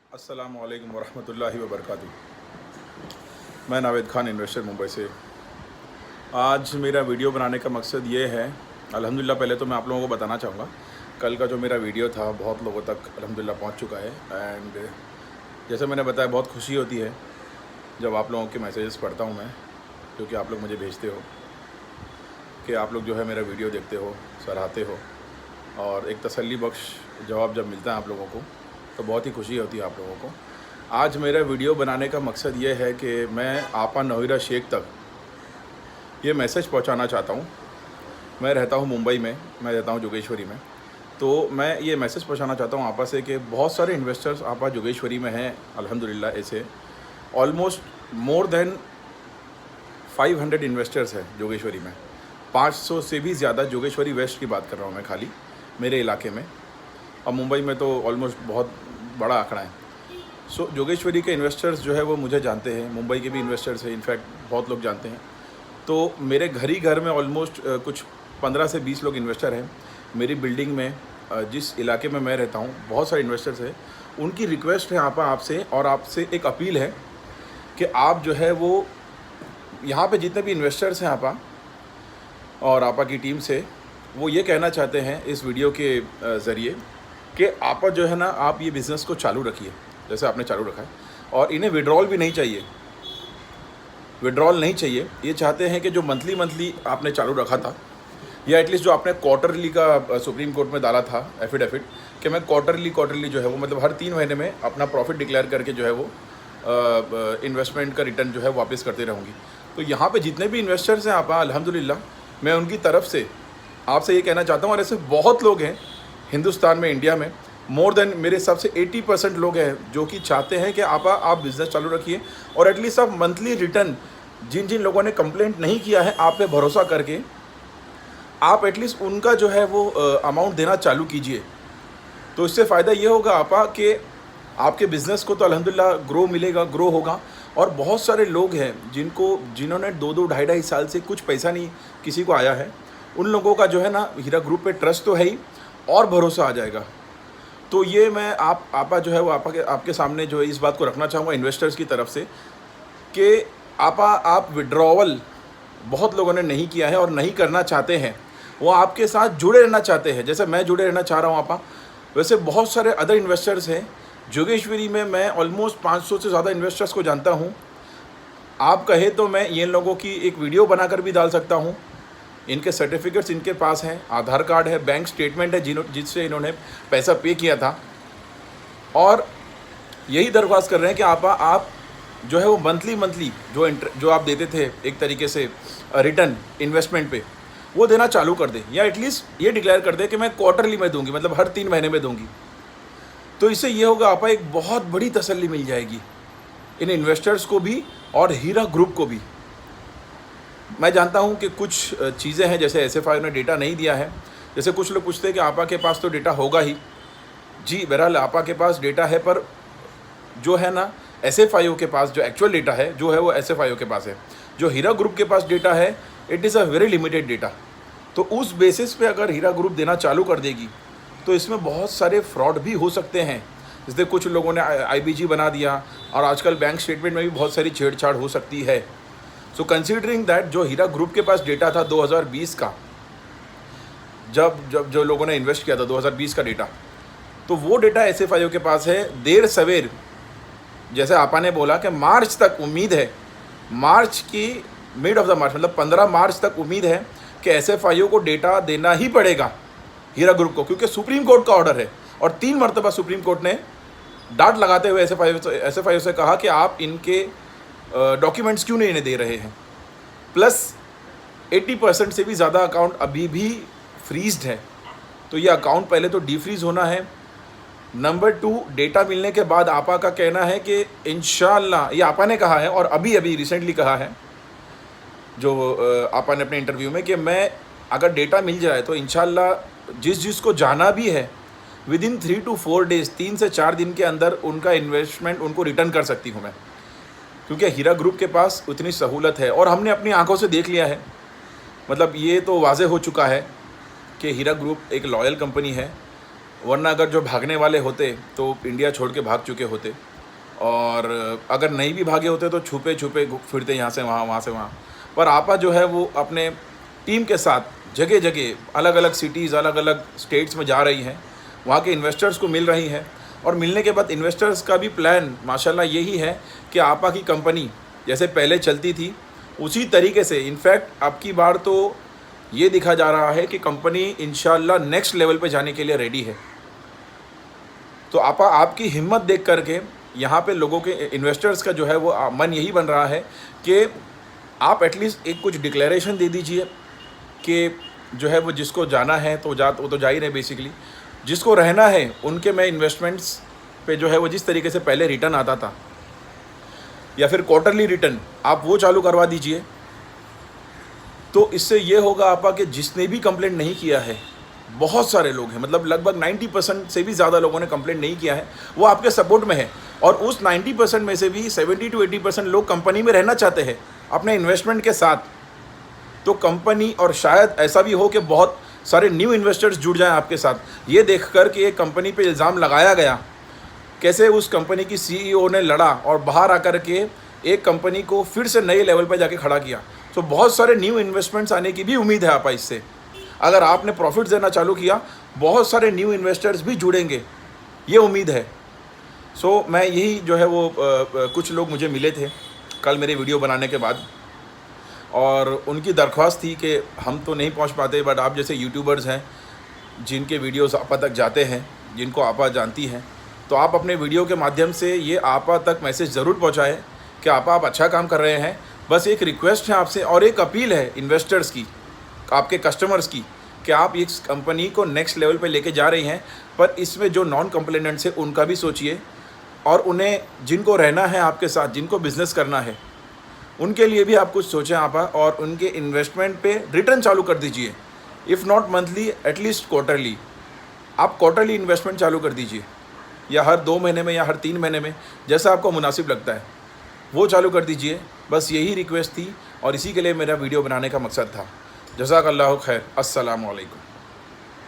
अस्सलामु अलैकुम वरहमतुल्लाहि वबरकातुहू। मैं नावेद खान इन्वेस्टर मुंबई से। आज मेरा वीडियो बनाने का मकसद ये है, अल्हम्दुलिल्लाह पहले तो मैं आप लोगों को बताना चाहूँगा कल का जो मेरा वीडियो था बहुत लोगों तक अल्हम्दुलिल्लाह पहुँच चुका है। एंड जैसे मैंने बताया बहुत खुशी होती है जब आप लोगों के मैसेजेस पढ़ता हूँ मैं, क्योंकि आप लोग मुझे भेजते हो कि आप लोग जो है मेरा वीडियो देखते हो, सराहते हो, और एक तसल्ली बख्श जवाब जब मिलता है आप लोगों को तो बहुत ही खुशी होती है आप लोगों को। आज मेरा वीडियो बनाने का मकसद ये है कि मैं आपा नहीरा शेख तक ये मैसेज पहुंचाना चाहता हूं। मैं रहता हूं मुंबई में, मैं रहता हूं जोगेश्वरी में, तो मैं ये मैसेज पहुंचाना चाहता हूं आपा से कि बहुत सारे इन्वेस्टर्स आपा जोगेश्वरी में हैं अल्हम्दुलिल्लाह। ऐसे ऑलमोस्ट मोर देन 500 इन्वेस्टर्स हैं जोगेश्वरी में, 500 से भी ज़्यादा। जोगेश्वरी वेस्ट की बात कर रहा हूँ मैं खाली मेरे इलाके में, और मुंबई में तो ऑलमोस्ट बहुत बड़ा आंकड़ा है। सो जोगेश्वरी के इन्वेस्टर्स जो है वो मुझे जानते हैं, मुंबई के भी इन्वेस्टर्स हैं, इनफैक्ट बहुत लोग जानते हैं। तो मेरे घर में ऑलमोस्ट कुछ 15 से 20 लोग इन्वेस्टर हैं। मेरी बिल्डिंग में जिस इलाके में मैं रहता हूँ बहुत सारे इन्वेस्टर्स हैं। उनकी रिक्वेस्ट है आपसे, और आपसे एक अपील है कि आप जो है वो यहाँ पे जितने भी इन्वेस्टर्स हैं आपा और आपा की टीम से वो ये कहना चाहते हैं इस वीडियो के ज़रिए कि आपा जो है ना, आप ये बिज़नेस को चालू रखिए जैसे आपने चालू रखा है, और इन्हें विड्रॉल भी नहीं चाहिए, विड्रॉल नहीं चाहिए। ये चाहते हैं कि जो मंथली आपने चालू रखा था, या एटलीस्ट जो आपने क्वार्टरली का सुप्रीम कोर्ट में डाला था एफिडेविट कि मैं क्वार्टरली जो है वो मतलब हर 3 महीने में अपना प्रॉफिट डिक्लेयर करके जो है वो इन्वेस्टमेंट का रिटर्न जो है वापस करते रहूँगी। तो यहाँ पे जितने भी इन्वेस्टर्स हैं आपा अल्हम्दुलिल्लाह, मैं उनकी तरफ से आपसे ये कहना चाहता हूँ, और ऐसे बहुत लोग हैं हिंदुस्तान में, इंडिया में मोर देन मेरे हिसाब से 80% लोग हैं जो कि चाहते हैं कि आप बिज़नेस चालू रखिए, और एटलीस्ट आप मंथली रिटर्न जिन जिन लोगों ने कंप्लेंट नहीं किया है आप पे भरोसा करके आप एटलीस्ट उनका जो है वो अमाउंट देना चालू कीजिए। तो इससे फ़ायदा ये होगा आपा कि आपके बिज़नेस को तो अल्हम्दुलिल्लाह ग्रो मिलेगा, ग्रो होगा। और बहुत सारे लोग हैं जिन्होंने 2-2 ढाई साल से कुछ पैसा नहीं किसी को आया है, उन लोगों का जो है ना हीरा ग्रुप पे ट्रस्ट तो है ही, और भरोसा आ जाएगा। तो ये मैं आपा जो है वो आपके सामने जो है इस बात को रखना चाहूँगा इन्वेस्टर्स की तरफ से कि आप विड्रॉवल बहुत लोगों ने नहीं किया है और नहीं करना चाहते हैं, वो आपके साथ जुड़े रहना चाहते हैं जैसे मैं जुड़े रहना चाह रहा हूँ आपा। वैसे बहुत सारे अदर इन्वेस्टर्स हैं जोगेश्वरी में, मैं ऑलमोस्ट 500 से ज़्यादा इन्वेस्टर्स को जानता हूँ। आप कहे तो मैं ये लोगों की एक वीडियो बनाकर भी डाल सकता हूँ। इनके सर्टिफिकेट्स इनके पास हैं, आधार कार्ड है, बैंक स्टेटमेंट है जिससे इन्होंने पैसा पे किया था, और यही दरख्वास्त कर रहे हैं कि आप जो है वो मंथली जो आप देते थे एक तरीके से रिटर्न इन्वेस्टमेंट पे, वो देना चालू कर दें, या एटलीस्ट ये डिक्लेयर कर दें कि मैं क्वार्टरली में दूंगी, मतलब हर 3 महीने में दूंगी। तो इससे ये होगा आपा एक बहुत बड़ी तसल्ली मिल जाएगी इन इन्वेस्टर्स को भी और हीरा ग्रुप को भी। मैं जानता हूं कि कुछ चीज़ें हैं, जैसे SFI ने डेटा नहीं दिया है। जैसे कुछ लोग पूछते हैं कि आपा के पास तो डेटा होगा ही। जी बहरहाल आपा के पास डेटा है, पर जो है ना SFIO के पास जो एक्चुअल डेटा है जो है वो SFIO के पास है। जो हीरा ग्रुप के पास डेटा है it is a very limited data. तो उस बेसिस पे अगर हीरा ग्रुप देना चालू कर देगी तो इसमें बहुत सारे फ्रॉड भी हो सकते हैं। जैसे कुछ लोगों ने IBG बना दिया, और आजकल बैंक स्टेटमेंट में भी बहुत सारी छेड़छाड़ हो सकती है। सो कंसीडरिंग दैट जो हीरा ग्रुप के पास डेटा था 2020 का, जब जो लोगों ने इन्वेस्ट किया था 2020 का डेटा, तो वो डेटा SFIO के पास है। देर सवेर जैसे आपा ने बोला कि मार्च तक उम्मीद है, मार्च की मिड ऑफ द मार्च मतलब 15 मार्च तक उम्मीद है कि SFIO को डेटा देना ही पड़ेगा हीरा ग्रुप को, क्योंकि सुप्रीम कोर्ट का ऑर्डर है। और 3 मरतबा सुप्रीम कोर्ट ने डांट लगाते हुए SFIO से कहा कि आप इनके डॉक्यूमेंट्स क्यों नहीं इन्हें दे रहे हैं। प्लस 80% से भी ज़्यादा अकाउंट अभी भी फ्रीज्ड है। तो ये अकाउंट पहले तो डीफ्रीज होना है। नंबर 2, डेटा मिलने के बाद आपा का कहना है कि इंशाअल्लाह, ये आपा ने कहा है और अभी रिसेंटली कहा है जो आपा ने अपने इंटरव्यू में, कि मैं अगर डेटा मिल जाए तो इंशाअल्लाह जिसको जाना भी है विदिन 3 to 4 डेज़, 3 से 4 दिन के अंदर उनका इन्वेस्टमेंट उनको रिटर्न कर सकती हूँ मैं, क्योंकि हीरा ग्रुप के पास उतनी सहूलत है। और हमने अपनी आंखों से देख लिया है, मतलब ये तो वाज़े हो चुका है कि हीरा ग्रुप एक लॉयल कंपनी है। वरना अगर जो भागने वाले होते तो इंडिया छोड़ के भाग चुके होते, और अगर नहीं भी भागे होते तो छुपे छुपे फिरते यहाँ से वहाँ, वहाँ से वहाँ। पर आपा जो है वो अपने टीम के साथ जगह जगह अलग अलग सिटीज़, अलग अलग स्टेट्स में जा रही हैं, वहाँ के इन्वेस्टर्स को मिल रही है। और मिलने के बाद इन्वेस्टर्स का भी प्लान माशाल्लाह यही है कि आपा की कंपनी जैसे पहले चलती थी उसी तरीके से, इनफैक्ट अब की बार तो ये दिखा जा रहा है कि कंपनी इंशाल्लाह नेक्स्ट लेवल पे जाने के लिए रेडी है। तो आपा आपकी हिम्मत देख करके यहाँ पे लोगों के इन्वेस्टर्स का जो है वो मन यही बन रहा है कि आप एटलीस्ट एक कुछ डिक्लेरेशन दे दीजिए कि जो है वो जिसको जाना है तो वो तो जा ही रहे बेसिकली, जिसको रहना है उनके में इन्वेस्टमेंट्स पे जो है वो जिस तरीके से पहले रिटर्न आता था या फिर क्वार्टरली रिटर्न आप वो चालू करवा दीजिए। तो इससे ये होगा आपा कि जिसने भी कंप्लेंट नहीं किया है, बहुत सारे लोग हैं, मतलब लगभग 90% से भी ज़्यादा लोगों ने कंप्लेंट नहीं किया है, वो आपके सपोर्ट में है। और उस 90% में से भी 70 to 80% लोग कंपनी में रहना चाहते हैं अपने इन्वेस्टमेंट के साथ। तो कंपनी, और शायद ऐसा भी हो कि बहुत सारे न्यू इन्वेस्टर्स जुड़ जाएं आपके साथ। ये देखकर कि एक कंपनी पे इल्ज़ाम लगाया गया, कैसे उस कंपनी की सीईओ ने लड़ा और बाहर आकर के एक कंपनी को फिर से नए लेवल पर जाके खड़ा किया। तो बहुत सारे न्यू इन्वेस्टमेंट्स आने की भी उम्मीद है आपा इससे। अगर आपने प्रॉफिट्स देना चालू किया, बहुत सारे न्यू इन्वेस्टर्स भी जुड़ेंगे, ये उम्मीद है। सो मैं यही जो है वो कुछ लोग मुझे मिले थे कल मेरे वीडियो बनाने के बाद, और उनकी दरख्वास्त थी कि हम तो नहीं पहुंच पाते, बट आप जैसे यूट्यूबर्स हैं जिनके वीडियोस आपा तक जाते हैं, जिनको आपा जानती हैं, तो आप अपने वीडियो के माध्यम से ये आपा तक मैसेज ज़रूर पहुँचाएँ कि आपा आप अच्छा काम कर रहे हैं। बस एक रिक्वेस्ट है आपसे और एक अपील है इन्वेस्टर्स की, आपके कस्टमर्स की, कि आप इस कंपनी को नेक्स्ट लेवल पे लेके जा रही हैं, पर इसमें जो नॉन कंप्लेनेंट्स हैं उनका भी सोचिए, और उन्हें जिनको रहना है आपके साथ, जिनको बिज़नेस करना है, उनके लिए भी आप कुछ सोचें आपा, और उनके इन्वेस्टमेंट पे रिटर्न चालू कर दीजिए। If not monthly, at least quarterly. आप क्वार्टरली इन्वेस्टमेंट चालू कर दीजिए, या हर 2 महीने में या हर 3 महीने में, जैसा आपको मुनासिब लगता है वो चालू कर दीजिए। बस यही रिक्वेस्ट थी और इसी के लिए मेरा वीडियो बनाने का मकसद था। जज़ाकल्लाहु खैर। अस्सलामु अलैकुम।